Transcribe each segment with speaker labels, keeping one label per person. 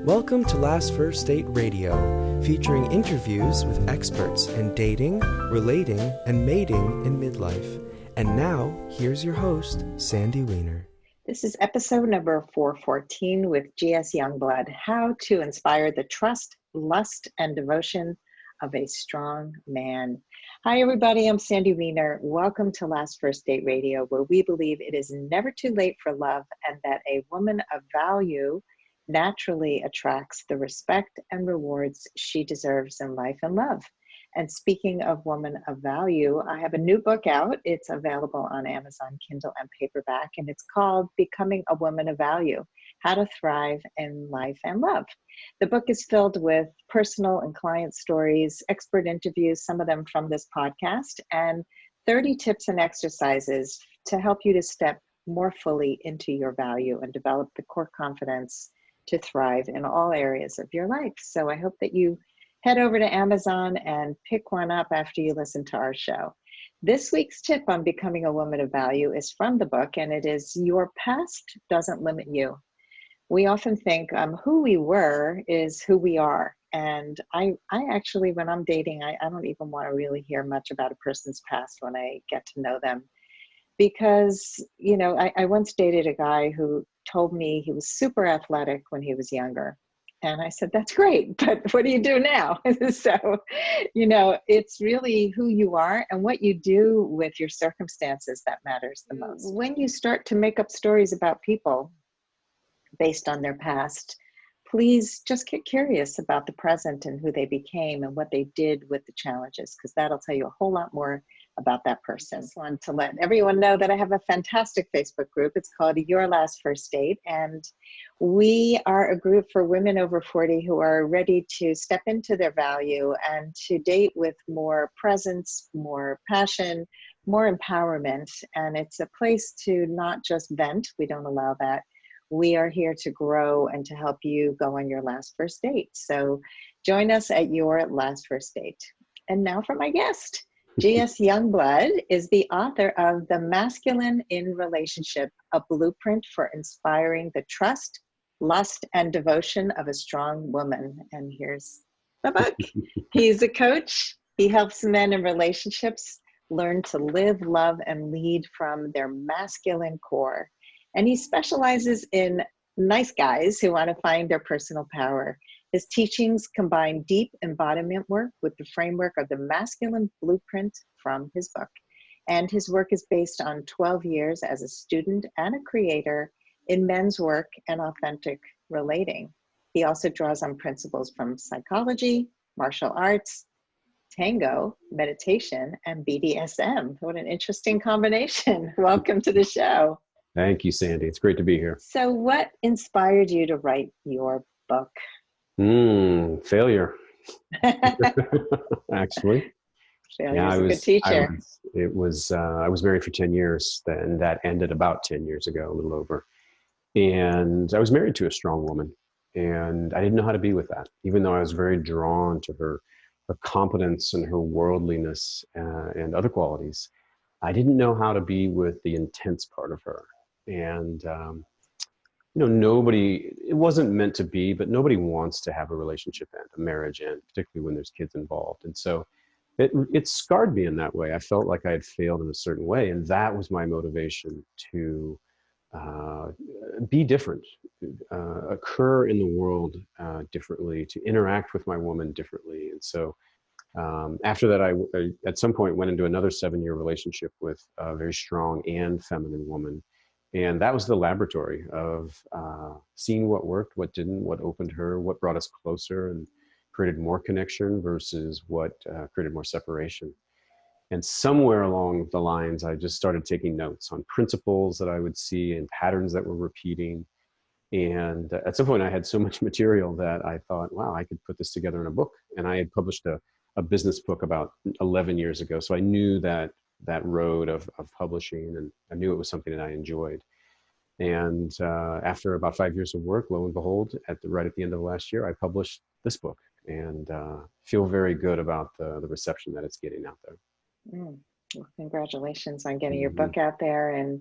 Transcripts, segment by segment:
Speaker 1: Welcome to Last First Date Radio, featuring interviews with experts in dating, relating, and mating in midlife. And now, here's your host, Sandy Weiner.
Speaker 2: This is episode number 414 with GS Youngblood, How to Inspire the Trust, Lust, and Devotion of a Strong Man. Hi, everybody. I'm Sandy Weiner. Welcome to Last First Date Radio, where we believe it is never too late for love and that a woman of value naturally attracts the respect and rewards she deserves in life and love. And speaking of woman of value, I have a new book out. It's available on Amazon, Kindle, and paperback, and it's called Becoming a Woman of Value, How to Thrive in Life and Love. The book is filled with personal and client stories, expert interviews, some of them from this podcast, and 30 tips and exercises to help you to step more fully into your value and develop the core confidence to thrive in all areas of your life. So I hope that you head over to Amazon and pick one up after you listen to our show. This week's tip on becoming a woman of value is from the book, and it is, your past doesn't limit you. We often think who we were is who we are. And I actually, when I'm dating, I don't even want to really hear much about a person's past when I get to know them. Because, you know, I once dated a guy who told me he was super athletic when he was younger. And I said, that's great, but what do you do now? So, you know, it's really who you are and what you do with your circumstances that matters the most. When you start to make up stories about people based on their past, please just get curious about the present and who they became and what they did with the challenges, because that'll tell you a whole lot more about that person. I just want to let everyone know that I have a fantastic Facebook group. It's called Your Last First Date, and we are a group for women over 40 who are ready to step into their value and to date with more presence, more passion, more empowerment. And it's a place to not just vent. We don't allow that. We are here to grow and to help you go on your last first date. So join us at Your Last First Date. And now for my guest. GS Youngblood is the author of The Masculine in Relationship, a blueprint for inspiring the trust, lust, and devotion of a strong woman. And here's the book. He's a coach. He helps men in relationships learn to live, love, and lead from their masculine core. And he specializes in nice guys who want to find their personal power. His teachings combine deep embodiment work with the framework of the masculine blueprint from his book. And his work is based on 12 years as a student and a creator in men's work and authentic relating. He also draws on principles from psychology, martial arts, tango, meditation, and BDSM. What an interesting combination. Welcome to the show.
Speaker 3: Thank you, Sandy. It's great to be here.
Speaker 2: So what inspired you to write your book?
Speaker 3: Failure. Actually.
Speaker 2: Failure is a good teacher.
Speaker 3: I was married for 10 years, and that ended about 10 years ago, a little over. And I was married to a strong woman, and I didn't know how to be with that, even though I was very drawn to her competence and her worldliness and other qualities. I didn't know how to be with the intense part of her. And it wasn't meant to be, but nobody wants to have a relationship end, a marriage end, particularly when there's kids involved. And so it scarred me in that way. I felt like I had failed in a certain way. And that was my motivation to be different, occur in the world differently, to interact with my woman differently. And so after that, I at some point went into another 7-year relationship with a very strong and feminine woman. And that was the laboratory of seeing what worked, what didn't, what opened her, what brought us closer and created more connection versus what created more separation. And somewhere along the lines, I just started taking notes on principles that I would see and patterns that were repeating. And at some point, I had so much material that I thought, wow, I could put this together in a book. And I had published a business book about 11 years ago. So I knew that road of publishing, and I knew it was something that I enjoyed. And after about 5 years of work, lo and behold, right at the end of last year, I published this book, and feel very good about the reception that it's getting out there.
Speaker 2: Well, congratulations on getting your book out there, and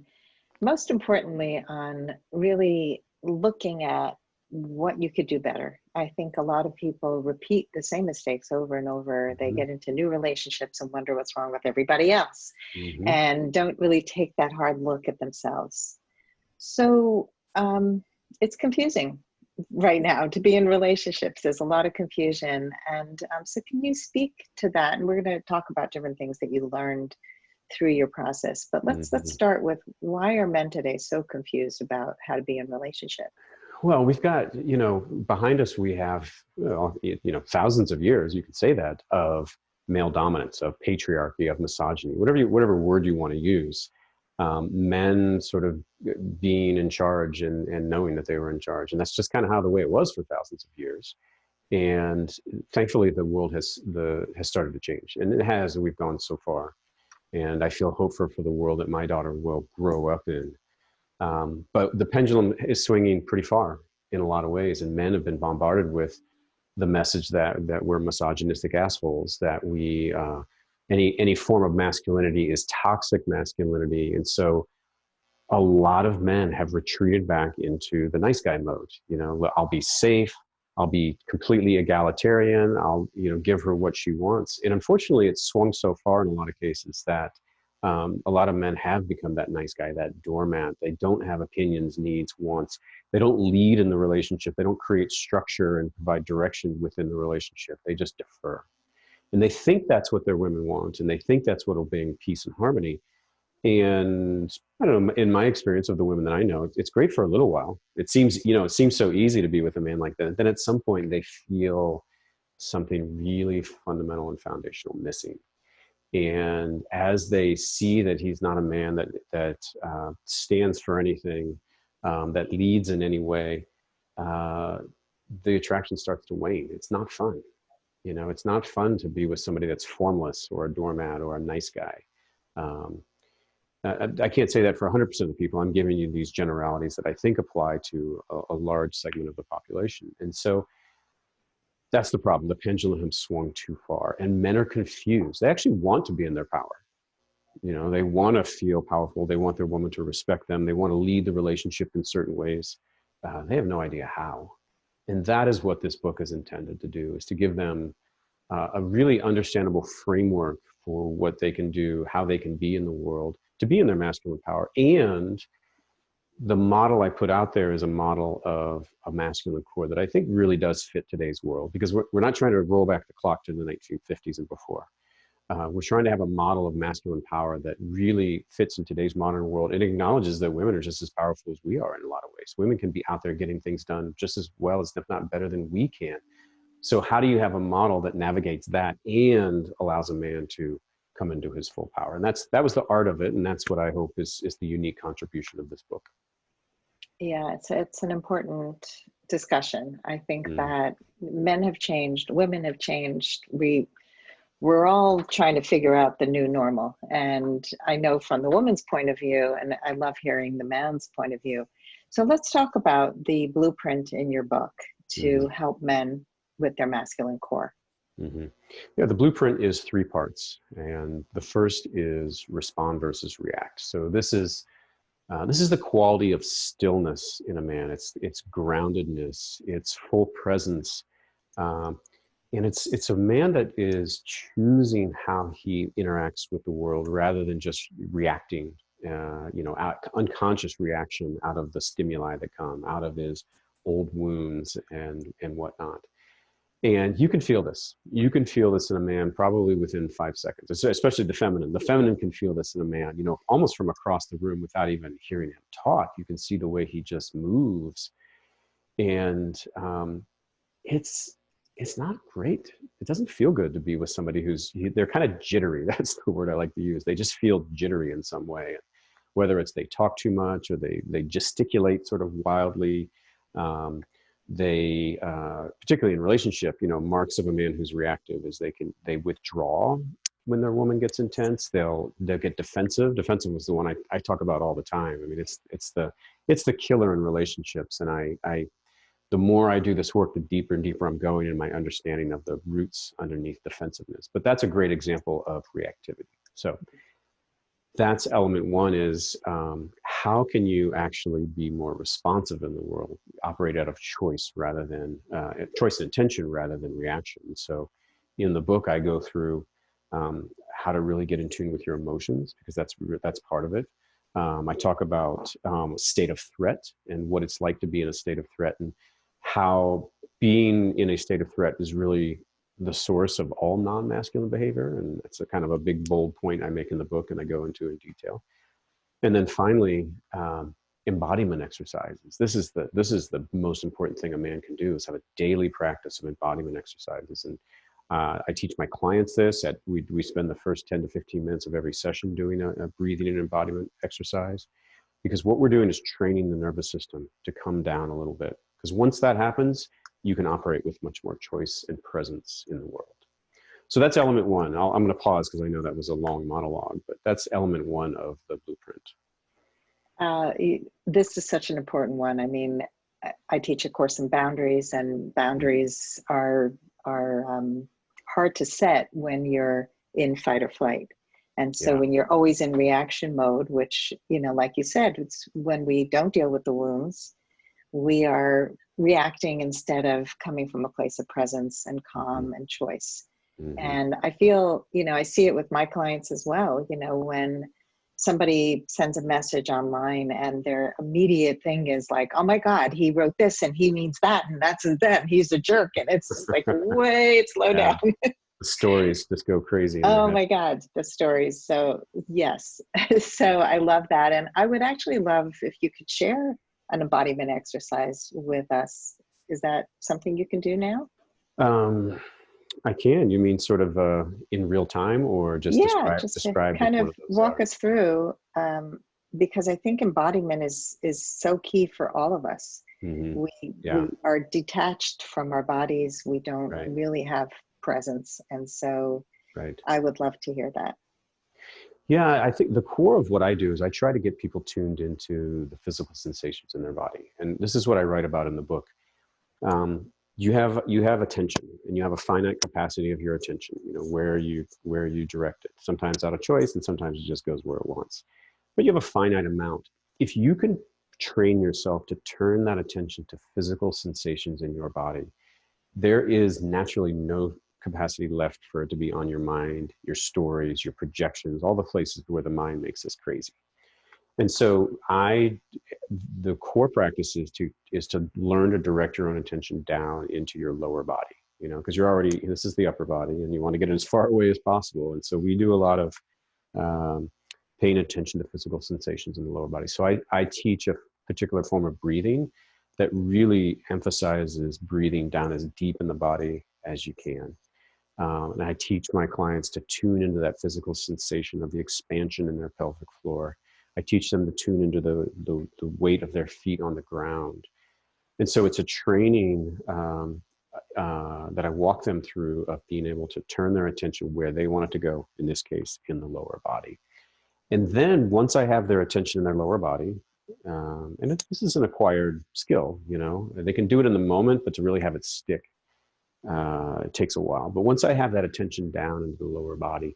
Speaker 2: most importantly, on really looking at what you could do better. I think a lot of people repeat the same mistakes over and over. They get into new relationships and wonder what's wrong with everybody else, and don't really take that hard look at themselves. So it's confusing right now to be in relationships. There's a lot of confusion. And so can you speak to that? And we're going to talk about different things that you learned through your process. But let's start with, why are men today so confused about how to be in relationship?
Speaker 3: Well, we've got, behind us, we have, thousands of years, you could say that, of male dominance, of patriarchy, of misogyny, whatever word you want to use. Men sort of being in charge and knowing that they were in charge. And that's just kind of how the way it was for thousands of years. And thankfully, the world has started to change. And it has, and we've gone so far. And I feel hopeful for the world that my daughter will grow up in. But the pendulum is swinging pretty far in a lot of ways, and men have been bombarded with the message that we're misogynistic assholes, that we any form of masculinity is toxic masculinity, and so a lot of men have retreated back into the nice guy mode. I'll be safe, I'll be completely egalitarian, I'll give her what she wants, and unfortunately, it's swung so far in a lot of cases that a lot of men have become that nice guy, that doormat. They don't have opinions, needs, wants. They don't lead in the relationship. They don't create structure and provide direction within the relationship. They just defer. And they think that's what their women want. And they think that's what will bring peace and harmony. And I don't know, in my experience of the women that I know, it's great for a little while. It seems so easy to be with a man like that. Then at some point they feel something really fundamental and foundational missing. And as they see that he's not a man that stands for anything, that leads in any way, the attraction starts to wane. It's not fun. It's not fun to be with somebody that's formless or a doormat or a nice guy. I can't say that for 100% of the people. I'm giving you these generalities that I think apply to a large segment of the population. And so that's the problem. The pendulum has swung too far, and men are confused. They actually want to be in their power. They want to feel powerful. They want their woman to respect them. They want to lead the relationship in certain ways. They have no idea how. And that is what this book is intended to do, is to give them a really understandable framework for what they can do, how they can be in the world, to be in their masculine power. And the model I put out there is a model of a masculine core that I think really does fit today's world, because we're not trying to roll back the clock to the 1950s and before. We're trying to have a model of masculine power that really fits in today's modern world. It acknowledges that women are just as powerful as we are in a lot of ways. Women can be out there getting things done just as well as, if not better than we can. So how do you have a model that navigates that and allows a man to come into his full power? And that was the art of it. And that's what I hope is the unique contribution of this book.
Speaker 2: Yeah, it's an important discussion. I think that men have changed, women have changed. We're all trying to figure out the new normal. And I know from the woman's point of view, and I love hearing the man's point of view. So let's talk about the blueprint in your book to help men with their masculine core.
Speaker 3: Yeah, the blueprint is 3 parts. And the first is respond versus react. So this is the quality of stillness in a man. It's groundedness, it's full presence. And it's a man that is choosing how he interacts with the world rather than just reacting, unconscious reaction out of the stimuli that come out of his old wounds and whatnot. And you can feel this. You can feel this in a man probably within 5 seconds, especially the feminine. The feminine can feel this in a man, almost from across the room without even hearing him talk. You can see the way he just moves. And it's not great. It doesn't feel good to be with somebody they're kind of jittery. That's the word I like to use. They just feel jittery in some way, whether it's they talk too much or they gesticulate sort of wildly. They particularly in relationship, marks of a man who's reactive is they withdraw when their woman gets intense. They'll get defensive. Defensive was the one I talk about all the time. I mean, it's the killer in relationships. And the more I do this work, the deeper and deeper I'm going in my understanding of the roots underneath defensiveness. But that's a great example of reactivity. So that's element one is how can you actually be more responsive in the world, operate out of choice rather than choice and intention rather than reaction. So in the book, I go through how to really get in tune with your emotions, because that's part of it. I talk about state of threat and what it's like to be in a state of threat, and how being in a state of threat is really the source of all non-masculine behavior. And it's a kind of a big, bold point I make in the book and I go into in detail. And then finally, embodiment exercises. This is the most important thing a man can do, is have a daily practice of embodiment exercises. And I teach my clients this. We spend the first 10 to 15 minutes of every session doing a breathing and embodiment exercise, because what we're doing is training the nervous system to come down a little bit. Because once that happens, you can operate with much more choice and presence in the world. So that's element one. I'm going to pause because I know that was a long monologue, but that's element one of the blueprint.
Speaker 2: This is such an important one. I mean, I teach a course in boundaries, and boundaries are hard to set when you're in fight or flight. And so when you're always in reaction mode, which, like you said, it's when we don't deal with the wounds, we are reacting instead of coming from a place of presence and calm and choice. Mm-hmm. And I feel, I see it with my clients as well, when somebody sends a message online and their immediate thing is like, oh my God, he wrote this and he means that, and that's that, and he's a jerk. And it's like, wait, slow down.
Speaker 3: The stories just go crazy.
Speaker 2: Oh my God, the stories. So yes. So I love that. And I would actually love if you could share an embodiment exercise with us. Is that something you can do now?
Speaker 3: I can. You mean sort of in real time, or just describe
Speaker 2: kind of walk us through, because I think embodiment is so key for all of us. Mm-hmm. We are detached from our bodies. We don't really have presence. And so I would love to hear that.
Speaker 3: Yeah, I think the core of what I do is I try to get people tuned into the physical sensations in their body. And this is what I write about in the book. You have attention, and you have a finite capacity of your attention, where you direct it, sometimes out of choice, and sometimes it just goes where it wants. But you have a finite amount. If you can train yourself to turn that attention to physical sensations in your body, there is naturally no capacity left for it to be on your mind, your stories, your projections, all the places where the mind makes us crazy. And so the core practice is to learn to direct your own attention down into your lower body, because this is the upper body and you want to get it as far away as possible. And so we do a lot of paying attention to physical sensations in the lower body. So I teach a particular form of breathing that really emphasizes breathing down as deep in the body as you can. And I teach my clients to tune into that physical sensation of the expansion in their pelvic floor. I teach them to tune into the weight of their feet on the ground. And so it's a training that I walk them through of being able to turn their attention where they want it to go, in this case, in the lower body. And then once I have their attention in their lower body, and this is an acquired skill, they can do it in the moment, but to really have it stick, it takes a while. But once I have that attention down into the lower body,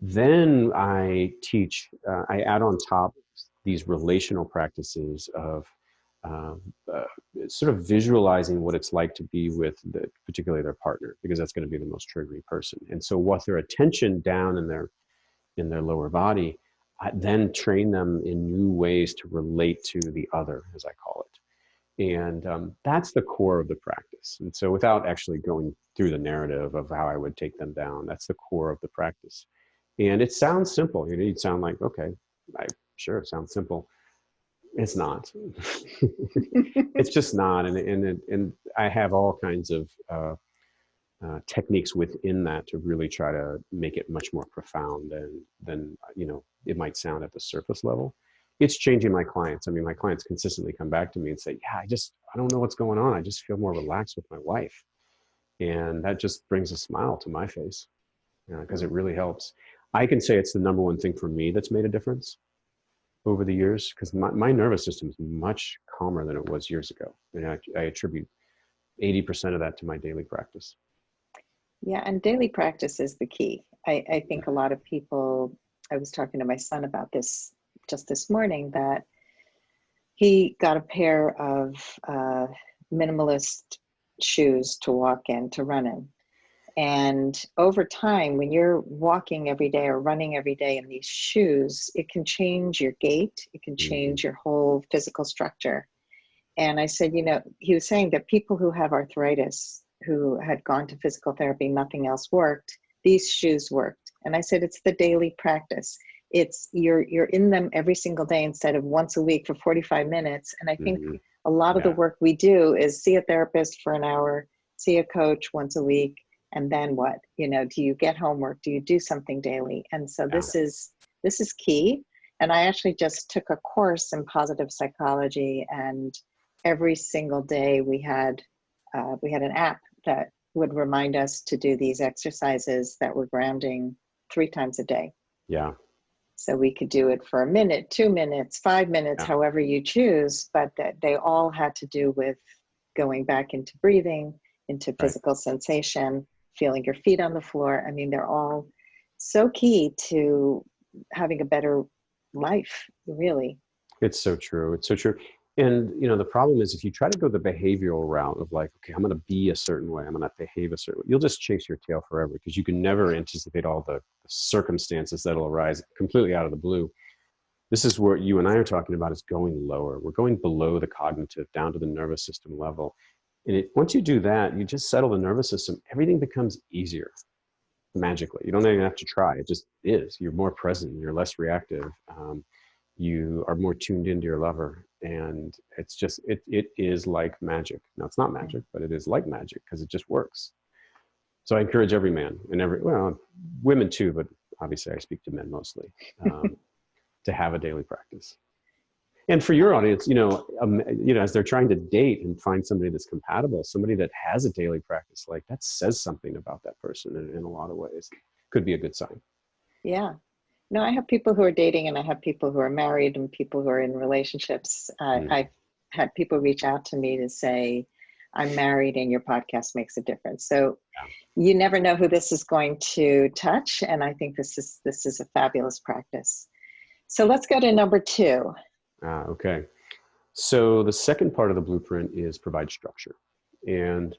Speaker 3: then I teach, I add on top these relational practices of sort of visualizing what it's like to be with particularly their partner, because that's going to be the most triggering person. And so with their attention down in their lower body, I then train them in new ways to relate to the other, as I call it. And that's the core of the practice. And so without actually going through the narrative of how I would take them down, that's the core of the practice. And it sounds simple. You'd sound like, okay, sure, it sounds simple. It's not. It's just not. And I have all kinds of techniques within that to really try to make it much more profound than it might sound at the surface level. It's changing my clients. I mean, my clients consistently come back to me and say, yeah, I don't know what's going on. I just feel more relaxed with my wife. And that just brings a smile to my face, because it really helps. I can say it's the number one thing for me that's made a difference over the years, because my nervous system is much calmer than it was years ago. And I attribute 80% of that to my daily practice.
Speaker 2: Yeah, and daily practice is the key. I think a lot of people I was talking to my son about this just this morning, that he got a pair of minimalist shoes to walk in, to run in. And over time, when you're walking every day or running every day in these shoes, it can change your gait, it can change your whole physical structure. And I said, he was saying that people who have arthritis, who had gone to physical therapy, nothing else worked, these shoes worked. And I said, it's the daily practice. It's you're in them every single day instead of once a week for 45 minutes. And I think a lot of the work we do is see a therapist for an hour, see a coach once a week, and then what? Do you get homework? Do you do something daily? And so this is key. And I actually just took a course in positive psychology, and every single day we had an app that would remind us to do these exercises that were grounding 3 times a day.
Speaker 3: Yeah.
Speaker 2: So we could do it for a minute, 2 minutes, 5 minutes, however you choose, but that they all had to do with going back into breathing, into physical sensation, feeling your feet on the floor. I mean, they're all so key to having a better life, really.
Speaker 3: It's so true. It's so true. And, the problem is if you try to go the behavioral route of like, okay, I'm going to be a certain way, I'm going to behave a certain way, you'll just chase your tail forever, because you can never anticipate all the circumstances that'll arise completely out of the blue. This is what you and I are talking about, is going lower. We're going below the cognitive, down to the nervous system level. And once you do that, you just settle the nervous system, everything becomes easier magically. You don't even have to try. It just is. You're more present. You're less reactive. You are more tuned into your lover. And it's just, it is like magic. Now, it's not magic, but it is like magic because it just works. So I encourage every man and women too, but obviously I speak to men mostly, to have a daily practice. And for your audience, as they're trying to date and find somebody that's compatible, somebody that has a daily practice, like that says something about that person in a lot of ways. Could be a good sign.
Speaker 2: Yeah. No, I have people who are dating, and I have people who are married, and people who are in relationships. I've had people reach out to me to say, I'm married and your podcast makes a difference. So you never know who this is going to touch. And I think this is a fabulous practice. So let's go to number 2.
Speaker 3: Okay. So the second part of the blueprint is provide structure. And,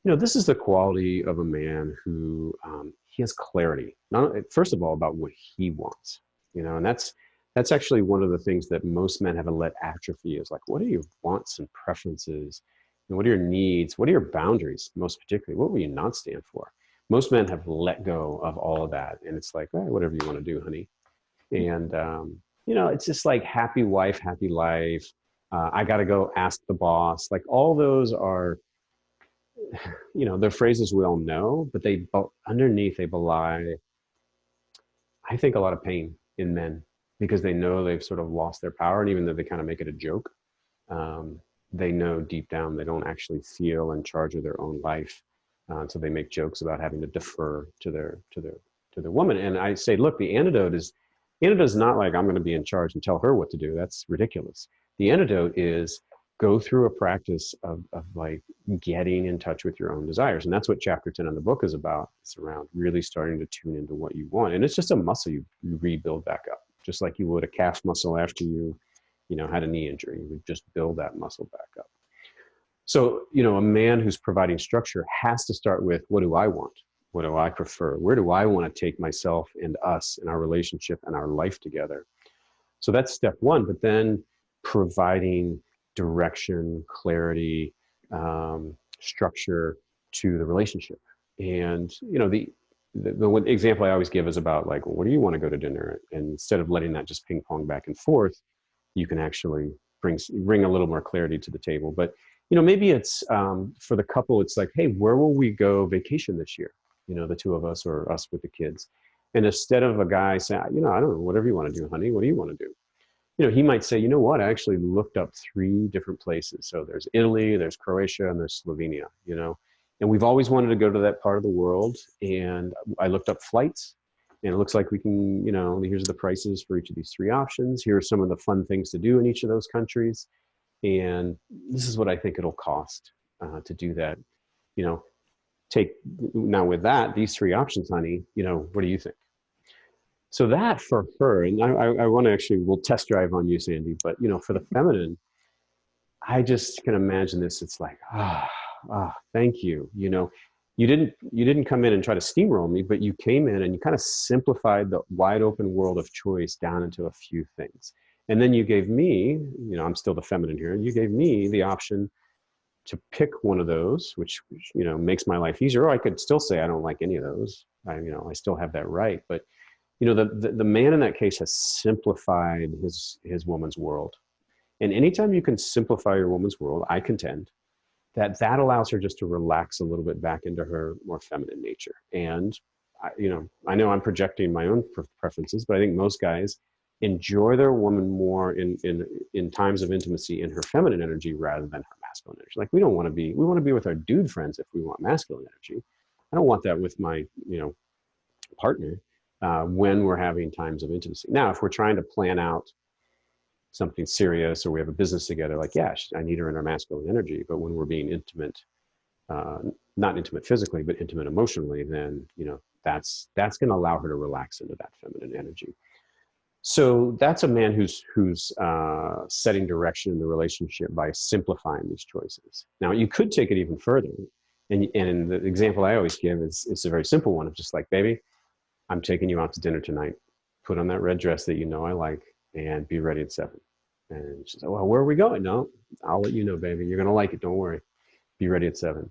Speaker 3: this is the quality of a man who he has clarity, first of all, about what he wants, and that's actually one of the things that most men have let atrophy, is like, what are your wants and preferences? And what are your needs? What are your boundaries? Most particularly, what will you not stand for? Most men have let go of all of that. And it's like, whatever you want to do, honey. And, it's just like happy wife, happy life. I got to go ask the boss. Like all those are, they're phrases we all know, but underneath they belie, I think, a lot of pain in men, because they know they've sort of lost their power. And even though they kind of make it a joke, they know deep down they don't actually feel in charge of their own life. So they make jokes about having to defer to their woman. And I say, look, the antidote is not like I'm going to be in charge and tell her what to do. That's ridiculous. The antidote is go through a practice of like getting in touch with your own desires. And that's what chapter 10 of the book is about. It's around really starting to tune into what you want. And it's just a muscle you rebuild back up, just like you would a calf muscle after you had a knee injury. You would just build that muscle back up. So, a man who's providing structure has to start with, what do I want? What do I prefer? Where do I want to take myself and us and our relationship and our life together? So that's step 1. But then providing direction, clarity, structure to the relationship. And, the one example I always give is about like, well, what do you want to go to dinner? And instead of letting that just ping pong back and forth, you can actually bring a little more clarity to the table. But, maybe it's for the couple, it's like, hey, where will we go vacation this year? The two of us, or us with the kids. And instead of a guy saying, I don't know, whatever you want to do, honey, what do you want to do? He might say, you know what, I actually looked up 3 different places. So there's Italy, there's Croatia, and there's Slovenia, and we've always wanted to go to that part of the world. And I looked up flights, and it looks like we can, here's the prices for each of these 3 options. Here are some of the fun things to do in each of those countries. And this is what I think it'll cost to do that. Now with that, these 3 options, honey, what do you think? So that for her, and I want to actually, we'll test drive on you, Sandy, but for the feminine, I just can imagine this. It's like, thank you. You didn't come in and try to steamroll me, but you came in and you kind of simplified the wide open world of choice down into a few things. And then you gave me, I'm still the feminine here. You gave me the option to pick one of those, which makes my life easier. Or I could still say I don't like any of those. I still have that right. But the man in that case has simplified his woman's world. And anytime you can simplify your woman's world, I contend that allows her just to relax a little bit back into her more feminine nature. And I know I'm projecting my own preferences, but I think most guys enjoy their woman more in times of intimacy in her feminine energy rather than her masculine energy. Like we want to be with our dude friends if we want masculine energy. I don't want that with my partner when we're having times of intimacy. Now, if we're trying to plan out something serious or we have a business together, like, yeah, I need her in her masculine energy. But when we're being intimate, not intimate physically, but intimate emotionally, then, that's going to allow her to relax into that feminine energy. So that's a man who's setting direction in the relationship by simplifying these choices. Now, you could take it even further. And the example I always give is a very simple one of just like, baby, I'm taking you out to dinner tonight. Put on that red dress that I like and be ready at 7. And she's like, well, where are we going? No, I'll let you know, baby. You're going to like it. Don't worry. Be ready at 7.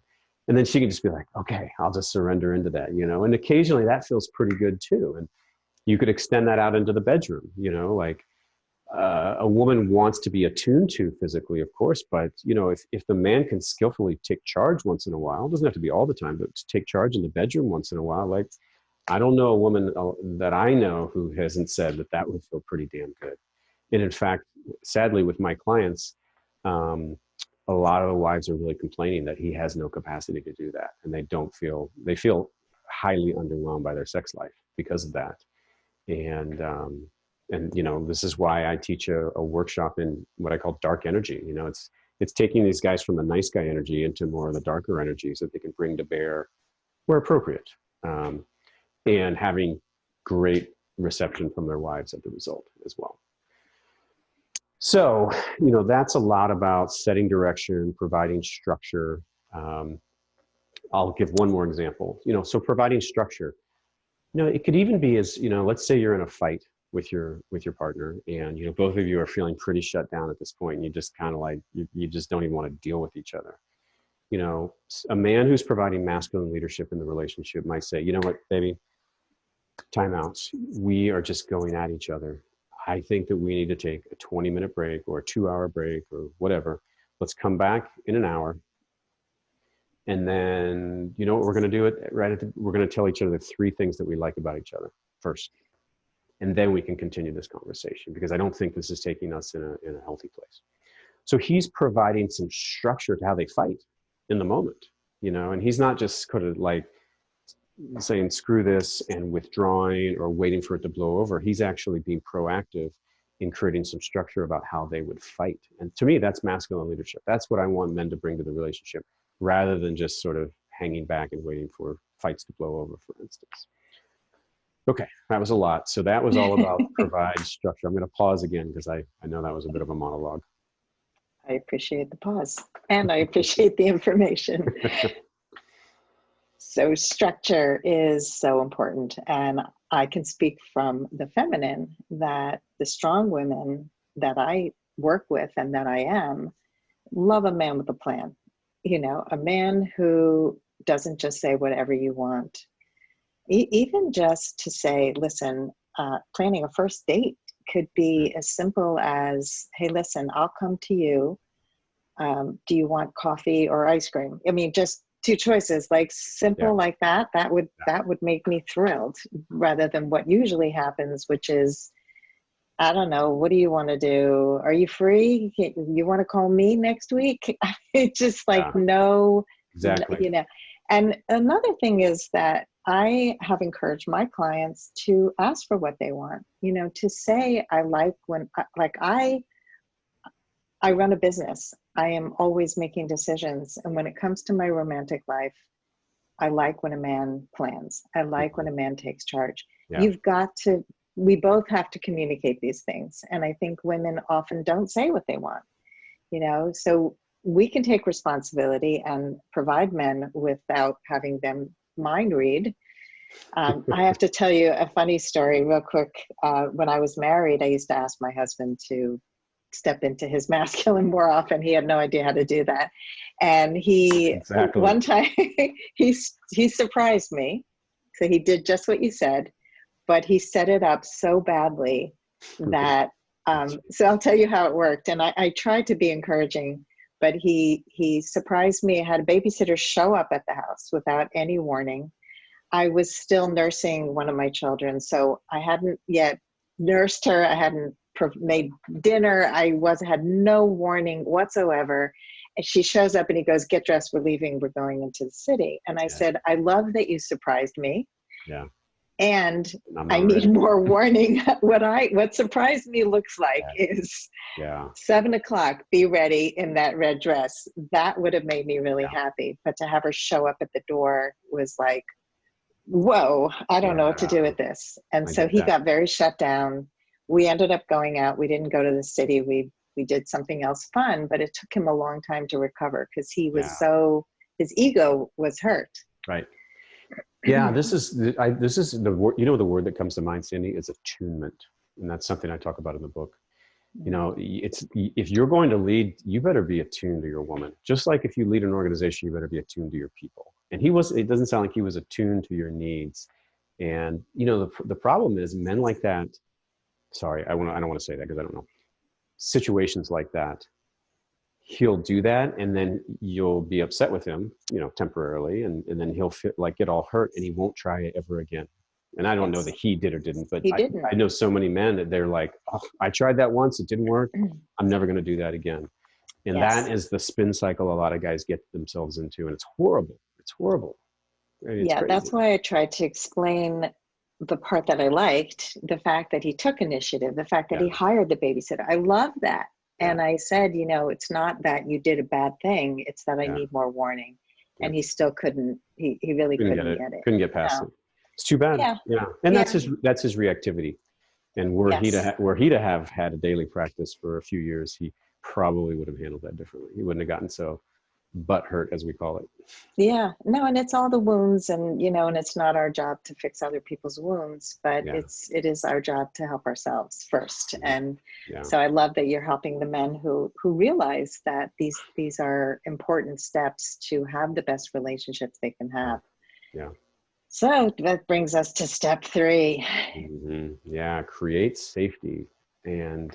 Speaker 3: And then she can just be like, okay, I'll just surrender into that, and occasionally that feels pretty good too. And you could extend that out into the bedroom, like a woman wants to be attuned to physically, of course, but if the man can skillfully take charge once in a while, it doesn't have to be all the time, but to take charge in the bedroom once in a while, like I don't know a woman that I know who hasn't said that would feel pretty damn good. And in fact, sadly, with my clients, a lot of the wives are really complaining that he has no capacity to do that. And they feel highly underwhelmed by their sex life because of that. And this is why I teach a workshop in what I call dark energy. It's taking these guys from the nice guy energy into more of the darker energies that they can bring to bear where appropriate. And having great reception from their wives as the result as well. So, that's a lot about setting direction, providing structure. I'll give one more example. So providing structure. It could even be as, let's say you're in a fight with your partner and, both of you are feeling pretty shut down at this point. And you just kind of like, you just don't even want to deal with each other. A man who's providing masculine leadership in the relationship might say, you know what, baby, timeouts. We are just going at each other. I think that we need to take a 20-minute break or a 2-hour break or whatever. Let's come back in an hour. And then, what we're going to do we're going to tell each other the 3 things that we like about each other first. And then we can continue this conversation because I don't think this is taking us in a healthy place. So he's providing some structure to how they fight in the moment, and he's not just kind of like saying, screw this and withdrawing or waiting for it to blow over. He's actually being proactive in creating some structure about how they would fight. And to me, that's masculine leadership. That's what I want men to bring to the relationship rather than just sort of hanging back and waiting for fights to blow over, for instance. Okay, that was a lot. So that was all about provide structure. I'm going to pause again because I know that was a bit of a monologue.
Speaker 2: I appreciate the pause and I appreciate the information. So structure is so important. And I can speak from the feminine that the strong women that I work with and that I am love a man with a plan. A man who doesn't just say whatever you want. Even just to say, listen, planning a first date could be as simple as, hey, listen, I'll come to you. Do you want coffee or ice cream? I mean, just 2 choices, like simple like that. That would make me thrilled rather than what usually happens, which is, I don't know, what do you want to do? Are you free? You want to call me next week? It's just like, no,
Speaker 3: exactly.
Speaker 2: And another thing is that I have encouraged my clients to ask for what they want, to say, I like when, I run a business. I am always making decisions. And when it comes to my romantic life, I like when a man plans. I like when a man takes charge. Yeah. You've got to we both have to communicate these things. And I think women often don't say what they want, so we can take responsibility and provide men without having them mind read. I have to tell you a funny story real quick. When I was married, I used to ask my husband to step into his masculine more often. He had no idea how to do that. And
Speaker 3: Exactly.
Speaker 2: one time he surprised me. So he did just what you said, but he set it up so badly that, so I'll tell you how it worked. And I tried to be encouraging, but he surprised me. I had a babysitter show up at the house without any warning. I was still nursing one of my children, so I hadn't yet nursed her. I hadn't made dinner. Had no warning whatsoever. And she shows up and he goes, "Get dressed, we're leaving, we're going into the city." And I said, "I love that you surprised me.
Speaker 3: Yeah.
Speaker 2: And I need more warning." What surprised me looks like is 7:00, be ready in that red dress. That would have made me really happy. But to have her show up at the door was like, whoa, I don't know what to do with this. And so he got very shut down. We ended up going out. We didn't go to the city. We did something else fun, but it took him a long time to recover because he was his ego was hurt.
Speaker 3: Right. Yeah. This is the word, the word that comes to mind, Sandy, is attunement. And that's something I talk about in the book. If you're going to lead, you better be attuned to your woman. Just like if you lead an organization, you better be attuned to your people. And it doesn't sound like he was attuned to your needs. And, the problem is men like that, sorry, I don't want to say that because I don't know. Situations like that, he'll do that and then you'll be upset with him, temporarily. And then he'll get all hurt and he won't try it ever again. And I don't know that he did or didn't, but I know so many men that they're like, "Oh, I tried that once, it didn't work. I'm never going to do that again." And that is the spin cycle a lot of guys get themselves into. And it's horrible. It's horrible. It's crazy.
Speaker 2: That's why I tried to explain the part that I liked, the fact that he took initiative, the fact that he hired the babysitter. I love that. And I said, it's not that you did a bad thing. It's that I need more warning. And he still couldn't, he really couldn't get it.
Speaker 3: Couldn't get past it. It's too bad. Yeah. And that's his reactivity. And were he to have had a daily practice for a few years, he probably would have handled that differently. He wouldn't have gotten so butt hurt, as we call it.
Speaker 2: Yeah, no, and it's all the wounds, and and it's not our job to fix other people's wounds, but it is our job to help ourselves first. And so I love that you're helping the men who realize that these are important steps to have the best relationships they can have.
Speaker 3: Yeah.
Speaker 2: So that brings us to step 3.
Speaker 3: Mm-hmm. Yeah, create safety. And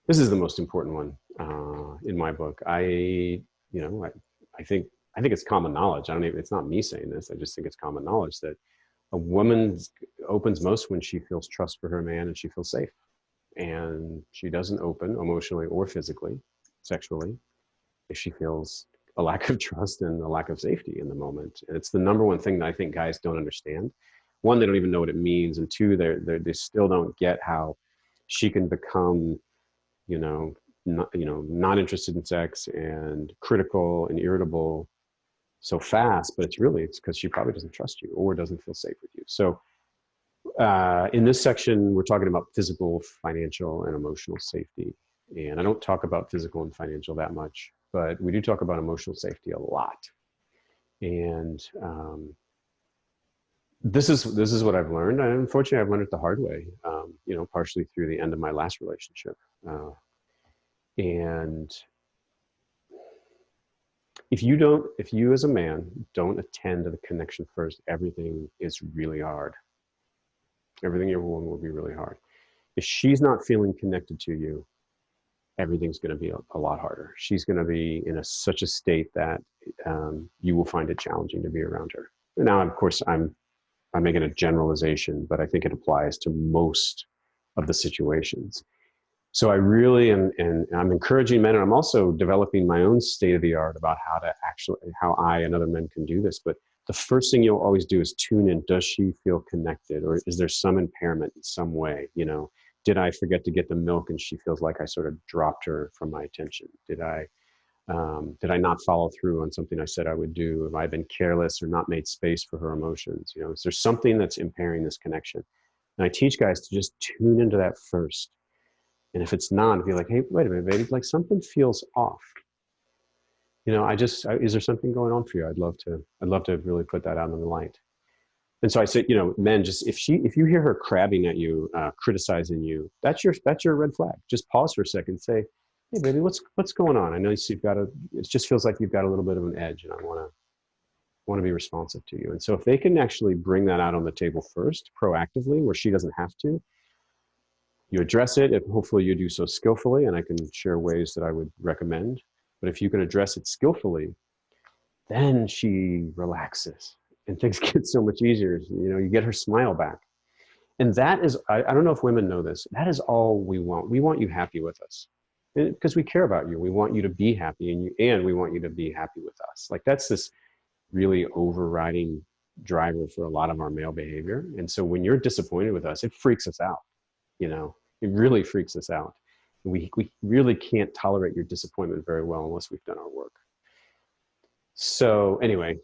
Speaker 3: this is the most important one in my book. I think it's common knowledge. It's not me saying this. I just think it's common knowledge that a woman opens most when she feels trust for her man and she feels safe. And she doesn't open emotionally or physically, sexually, if she feels a lack of trust and a lack of safety in the moment. And it's the number one thing that I think guys don't understand. One, they don't even know what it means. And two, they still don't get how she can become, not interested in sex and critical and irritable so fast, but it's because she probably doesn't trust you or doesn't feel safe with you. So in this section, we're talking about physical, financial, and emotional safety. And I don't talk about physical and financial that much, but we do talk about emotional safety a lot. And this is what I've learned. And unfortunately, I've learned it the hard way, partially through the end of my last relationship. And if you as a man don't attend to the connection first, everything is really hard. Everything your woman will be really hard. If she's not feeling connected to you, everything's going to be a lot harder. She's going to be in such a state that you will find it challenging to be around her. Now, of course, I'm making a generalization, but I think it applies to most of the situations. So I really am, and I'm encouraging men, and I'm also developing my own state of the art about how I and other men can do this. But the first thing you'll always do is tune in. Does she feel connected, or is there some impairment in some way? Did I forget to get the milk and she feels like I sort of dropped her from my attention? Did I not follow through on something I said I would do? Have I been careless or not made space for her emotions? Is there something that's impairing this connection? And I teach guys to just tune into that first. And if it's not, be like, hey, wait a minute, baby, like something feels off. You know, is there something going on for you? I'd love to really put that out in the light. And so I said, you know, men, just if you hear her crabbing at you, criticizing you, that's your red flag. Just pause for a second and say, hey, baby, what's going on? I know it just feels like you've got a little bit of an edge, and I want to be responsive to you. And so if they can actually bring that out on the table first, proactively, where she doesn't have to, you address it. Hopefully you do so skillfully, and I can share ways that I would recommend. But if you can address it skillfully, then she relaxes and things get so much easier. You know, you get her smile back. And that is, I don't know if women know this, that is all we want. We want you happy with us because we care about you. We want you to be happy, and we want you to be happy with us. Like that's this really overriding driver for a lot of our male behavior. And so when you're disappointed with us, it freaks us out. You know, it really freaks us out. We really can't tolerate your disappointment very well unless we've done our work. So anyway,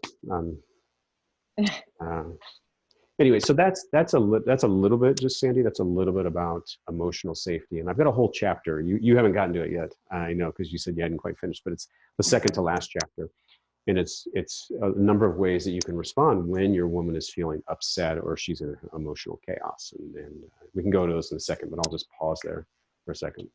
Speaker 3: so that's a little bit, just Sandy, that's a little bit about emotional safety. And I've got a whole chapter. You haven't gotten to it yet, I know, because you said you hadn't quite finished, but it's the second to last chapter. And it's a number of ways that you can respond when your woman is feeling upset or she's in emotional chaos. And we can go to those in a second, but I'll just pause there for a second.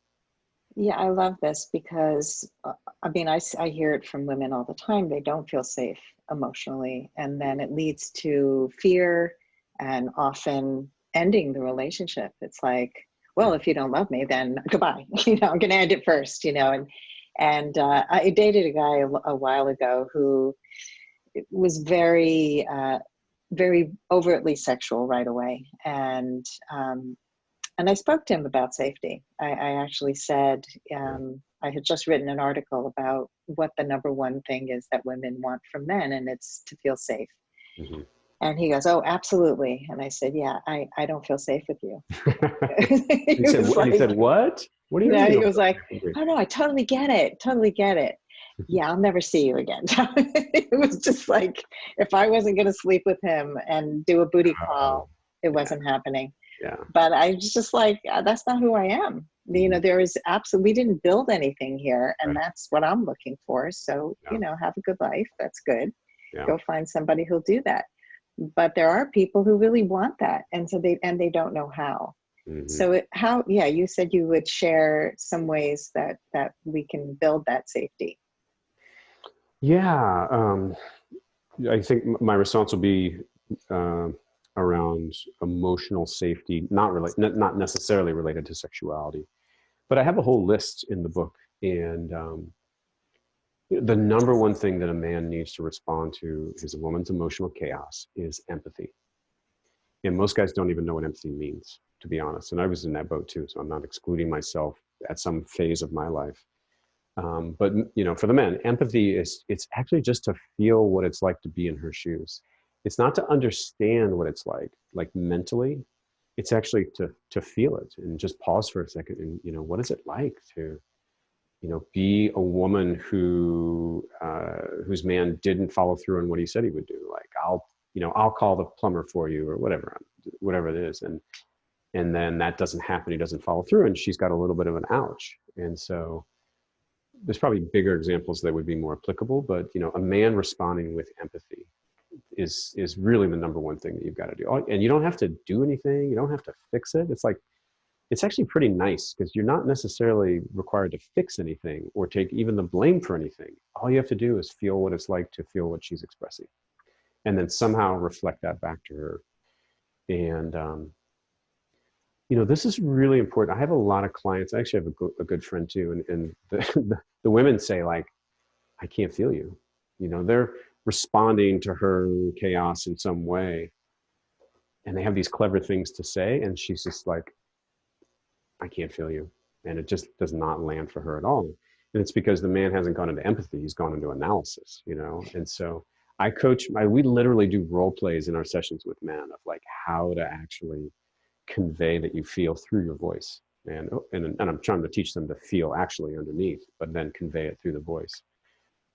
Speaker 2: Yeah, I love this because, I mean, I hear it from women all the time. They don't feel safe emotionally. And then it leads to fear and often ending the relationship. It's like, well, if you don't love me, then goodbye. You know, I'm going to end it first, you know. And I dated a guy a while ago who was very, very overtly sexual right away. And I spoke to him about safety. I actually said, I had just written an article about what the number one thing is that women want from men, and it's to feel safe. Mm-hmm. And he goes, oh, absolutely. And I said, yeah, I don't feel safe with you.
Speaker 3: he said, what? What do you mean?
Speaker 2: He was like, oh no, I totally get it. Totally get it. Yeah, I'll never see you again. It was just like, if I wasn't going to sleep with him and do a booty call, it wasn't happening.
Speaker 3: Yeah.
Speaker 2: But I was just like, that's not who I am. You know, there is we didn't build anything here, and that's what I'm looking for. So, you know, have a good life. That's good. Yeah. Go find somebody who'll do that. But there are people who really want that, and so they don't know how. Mm-hmm. So you said you would share some ways that we can build that safety.
Speaker 3: Yeah, I think my response will be around emotional safety, not necessarily related to sexuality, but I have a whole list in the book. And the number one thing that a man needs to respond to is a woman's emotional chaos is empathy. And most guys don't even know what empathy means, to be honest. And I was in that boat too, so I'm not excluding myself at some phase of my life. But you know, for the men, empathy it's actually just to feel what it's like to be in her shoes. It's not to understand what it's like mentally. It's actually to feel it and just pause for a second and, you know, what is it like to, you know, be a woman whose man didn't follow through on what he said he would do. Like, I'll call the plumber for you or whatever it is. And then that doesn't happen. He doesn't follow through, and she's got a little bit of an ouch. And so there's probably bigger examples that would be more applicable, but, you know, a man responding with empathy is really the number one thing that you've got to do. And you don't have to do anything. You don't have to fix it. It's actually pretty nice because you're not necessarily required to fix anything or take even the blame for anything. All you have to do is feel what it's like to feel what she's expressing, and then somehow reflect that back to her. And, you know, this is really important. I have a lot of clients. I actually have a good friend too. And the women say, like, I can't feel you. You know, they're responding to her chaos in some way, and they have these clever things to say, and she's just like, I can't feel you. And it just does not land for her at all. And it's because the man hasn't gone into empathy. He's gone into analysis, you know? And so we literally do role plays in our sessions with men of like how to actually convey that you feel through your voice. And I'm trying to teach them to feel actually underneath, but then convey it through the voice.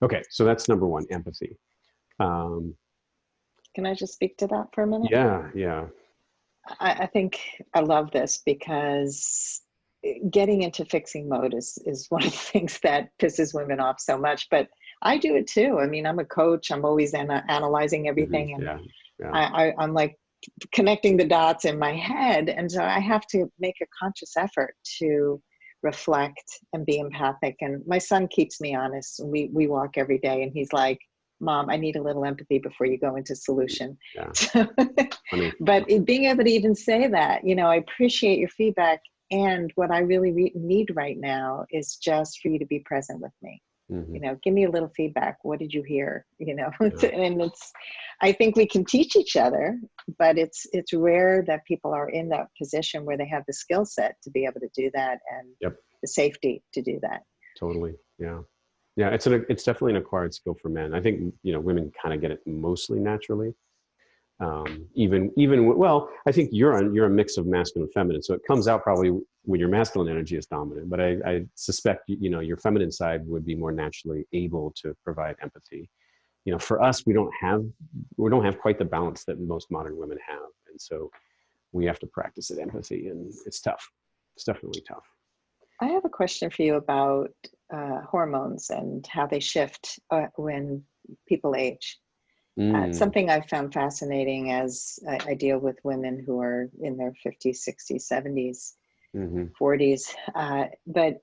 Speaker 3: Okay, so that's number one, empathy.
Speaker 2: Can I just speak to that for a minute?
Speaker 3: Yeah.
Speaker 2: I think I love this because getting into fixing mode is one of the things that pisses women off so much. But I do it too. I mean, I'm a coach. I'm always analyzing everything, and
Speaker 3: Yeah, yeah,
Speaker 2: I'm like connecting the dots in my head, and so I have to make a conscious effort to reflect and be empathic. And my son keeps me honest. We walk every day, and he's like, Mom, I need a little empathy before you go into solution.
Speaker 3: yeah.
Speaker 2: So,
Speaker 3: Funny.
Speaker 2: but being able to even say that, I appreciate your feedback. And what I really need right now is just for you to be present with me.
Speaker 3: Hmm.
Speaker 2: Give me a little feedback. What did you hear?
Speaker 3: Yeah.
Speaker 2: And I think we can teach each other, but it's rare that people are in that position where they have the skill set to be able to do that, and
Speaker 3: Yep.
Speaker 2: the safety to do that.
Speaker 3: Totally. Yeah. Yeah. It's definitely an acquired skill for men. I think, women kind of get it mostly naturally. Well, I think you're a mix of masculine and feminine, so it comes out probably when your masculine energy is dominant. But I suspect your feminine side would be more naturally able to provide empathy. For us, we don't have quite the balance that most modern women have, and so we have to practice that empathy, and it's tough. It's definitely tough.
Speaker 2: I have a question for you about hormones and how they shift when people age. Something I've found fascinating as I deal with women who are in their 50s, 60s, 70s, 40s. But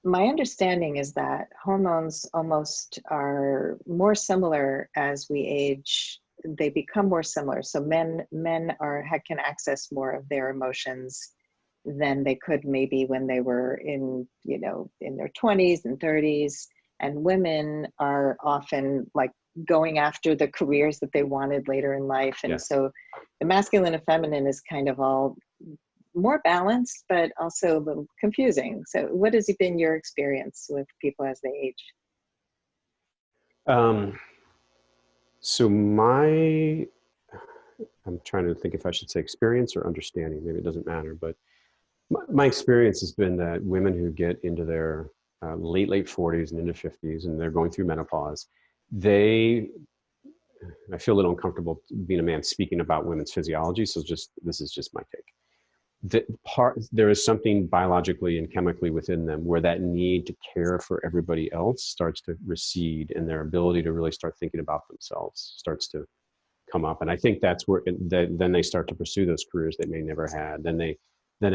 Speaker 2: my understanding is that hormones almost are more similar as we age. They become more similar. So men can access more of their emotions than they could maybe when they were in their 20s and 30s. And women are often like going after the careers that they wanted later in life. And so the masculine and feminine is kind of all more balanced, but also a little confusing. So what has been your experience with people as they age?
Speaker 3: So I'm trying to think if I should say experience or understanding. Maybe it doesn't matter, but my experience has been that women who get into their late 40s and into 50s, and they're going through menopause, I feel a little uncomfortable being a man speaking about women's physiology. So this is just my take. There is something biologically and chemically within them where that need to care for everybody else starts to recede, and their ability to really start thinking about themselves starts to come up. And I think that's where then they start to pursue those careers they may never had. Then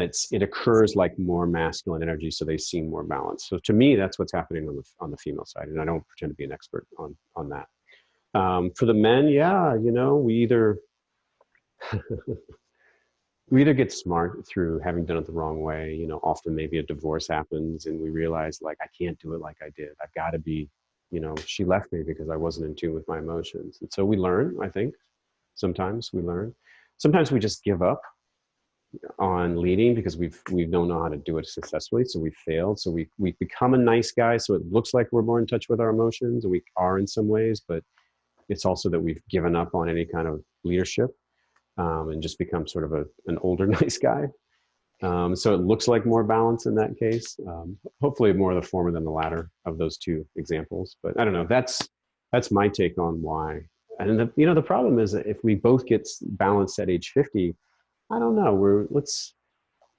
Speaker 3: it occurs like more masculine energy, so they seem more balanced. So to me, that's what's happening on the female side, and I don't pretend to be an expert on that. For the men, we either get smart through having done it the wrong way. Often maybe a divorce happens, and we realize like I can't do it like I did. I've got to be, she left me because I wasn't in tune with my emotions, and so we learn. I think sometimes we learn. Sometimes we just give up on leading because we don't know how to do it successfully, so we failed. So we become a nice guy, so it looks like we're more in touch with our emotions, and we are in some ways, but it's also that we've given up on any kind of leadership, and just become sort of an older nice guy. So it looks like more balance in that case. Hopefully more the former than the latter of those two examples, but I don't know. That's my take on why. And the problem is that if we both get balanced at age 50, I don't know.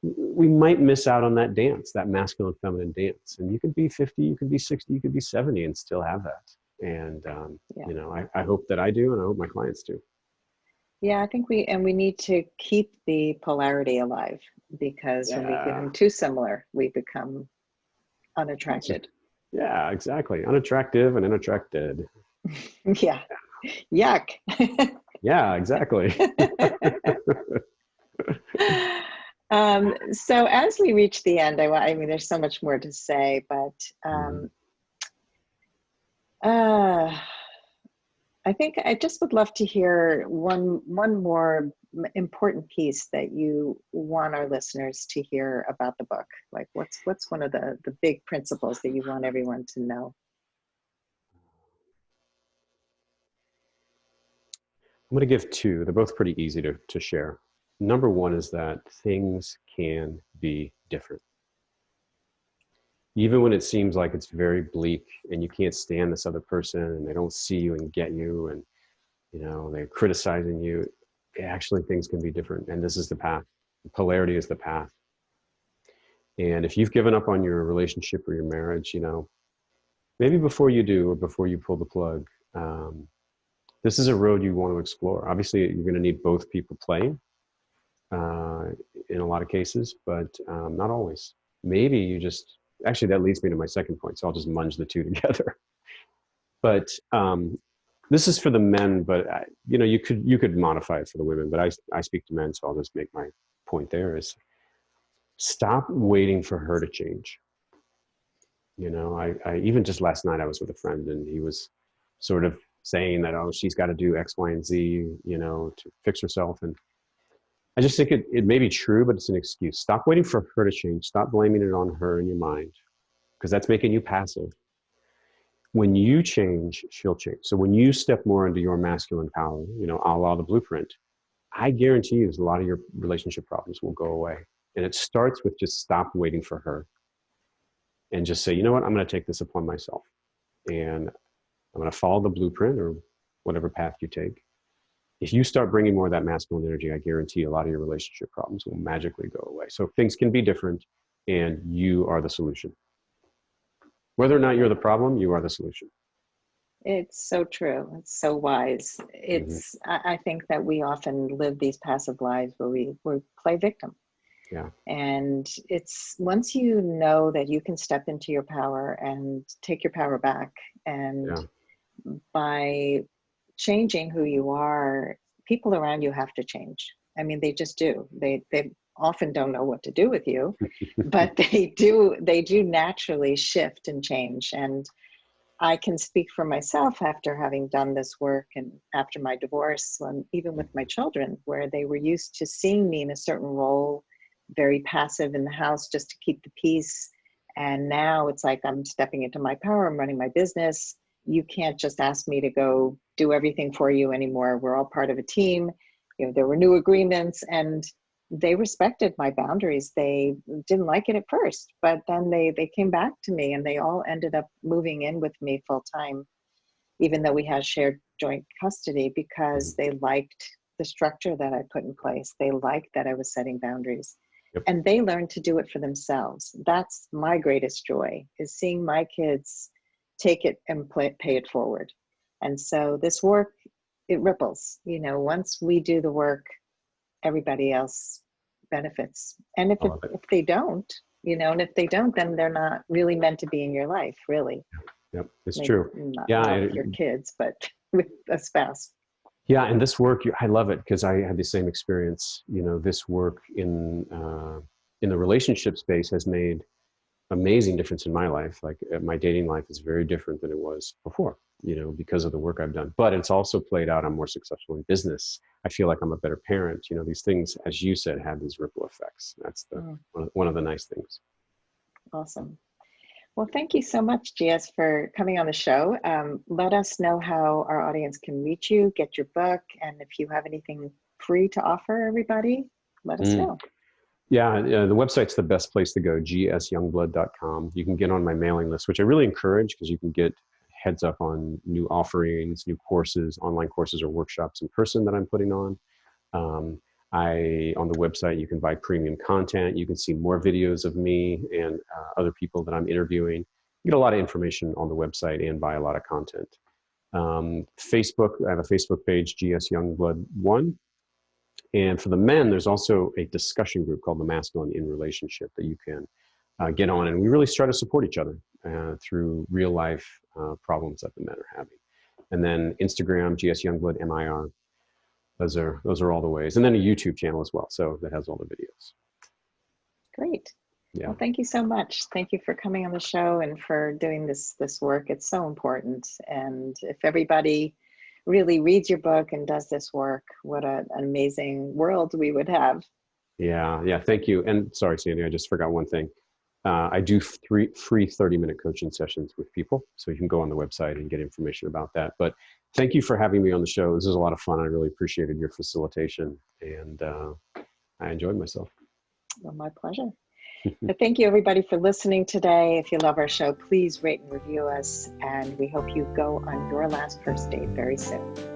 Speaker 3: We might miss out on that dance, that masculine feminine dance. And you could be 50, you could be 60, you could be 70 and still have that. And, I hope that I do, and I hope my clients do.
Speaker 2: Yeah, I think we need to keep the polarity alive, because when we become too similar, we become unattracted.
Speaker 3: Yeah, exactly. Unattractive and unattracted.
Speaker 2: Yeah. Yuck.
Speaker 3: Yeah, exactly.
Speaker 2: So as we reach the end, I mean, there's so much more to say, but I think I just would love to hear one more important piece that you want our listeners to hear about the book. Like what's one of the big principles that you want everyone to know?
Speaker 3: I'm going to give two. They're both pretty easy to share. Number one is that things can be different. Even when it seems like it's very bleak and you can't stand this other person and they don't see you and get you and, they're criticizing you, actually things can be different. And this is the path. Polarity is the path. And if you've given up on your relationship or your marriage, maybe before you do, or before you pull the plug, this is a road you want to explore. Obviously, you're going to need both people playing in a lot of cases, but not always. Maybe you just, actually, that leads me to my second point. So I'll just munge the two together. But this is for the men, but you could modify it for the women, but I speak to men, so I'll just make my point there is stop waiting for her to change. I even just last night I was with a friend and he was sort of saying that, oh, she's got to do X, Y, and Z, to fix herself. And I just think it may be true, but it's an excuse. Stop waiting for her to change. Stop blaming it on her in your mind, because that's making you passive. When you change, she'll change. So when you step more into your masculine power, a la the blueprint, I guarantee you a lot of your relationship problems will go away. And it starts with just stop waiting for her and just say, you know what, I'm going to take this upon myself. And I'm going to follow the blueprint or whatever path you take. If you start bringing more of that masculine energy, I guarantee a lot of your relationship problems will magically go away. So things can be different and you are the solution. Whether or not you're the problem, you are the solution.
Speaker 2: It's so true. It's so wise. I think that we often live these passive lives where we play victim.
Speaker 3: Yeah.
Speaker 2: And it's once you know that you can step into your power and take your power back, and by changing who you are, people around you have to change. I mean, they just do. They often don't know what to do with you, but they do naturally shift and change. And I can speak for myself after having done this work and after my divorce, even with my children, where they were used to seeing me in a certain role, very passive in the house just to keep the peace. And now it's like I'm stepping into my power. I'm running my business. You can't just ask me to go do everything for you anymore. We're all part of a team. There were new agreements and they respected my boundaries. They didn't like it at first, but then they came back to me and they all ended up moving in with me full time, even though we had shared joint custody, because they liked the structure that I put in place. They liked that I was setting boundaries. Yep. And they learned to do it for themselves. That's my greatest joy, is seeing my kids take it and pay it forward. And so this work, it ripples. Once we do the work, everybody else benefits. And if they don't, and if they don't, then they're not really meant to be in your life, really.
Speaker 3: Yep, it's true.
Speaker 2: Not with your kids, but with a spouse.
Speaker 3: Yeah, and this work, I love it because I had the same experience. This work in the relationship space has made amazing difference in my life. Like my dating life is very different than it was before, because of the work I've done. But it's also played out. I'm more successful in business. I feel like I'm a better parent. These things, as you said, have these ripple effects. That's one of the nice things.
Speaker 2: Awesome. Well, thank you so much, GS, for coming on the show. Let us know how our audience can reach you, get your book, and if you have anything free to offer everybody, let us know.
Speaker 3: Yeah, the website's the best place to go, gsyoungblood.com. You can get on my mailing list, which I really encourage because you can get heads up on new offerings, new courses, online courses or workshops in person that I'm putting on. On the website, you can buy premium content. You can see more videos of me and other people that I'm interviewing. You get a lot of information on the website and buy a lot of content. Facebook, I have a Facebook page, GS Youngblood 1. And for the men, there's also a discussion group called the Masculine in Relationship that you can get on. And we really try to support each other through real life problems that the men are having. And then Instagram, GS Youngblood MIR. Those are all the ways. And then a YouTube channel as well. So that has all the videos.
Speaker 2: Great.
Speaker 3: Yeah.
Speaker 2: Well, thank you so much. Thank you for coming on the show and for doing this work. It's so important. And if everybody really reads your book and does this work, what an amazing world we would have.
Speaker 3: Yeah. Thank you. And sorry, Sandy, I just forgot one thing. I do free 30-minute coaching sessions with people. So you can go on the website and get information about that. But thank you for having me on the show. This is a lot of fun. I really appreciated your facilitation and I enjoyed myself.
Speaker 2: Well, my pleasure. But thank you everybody for listening today. If you love our show, please rate and review us. And we hope you go on your last first date very soon.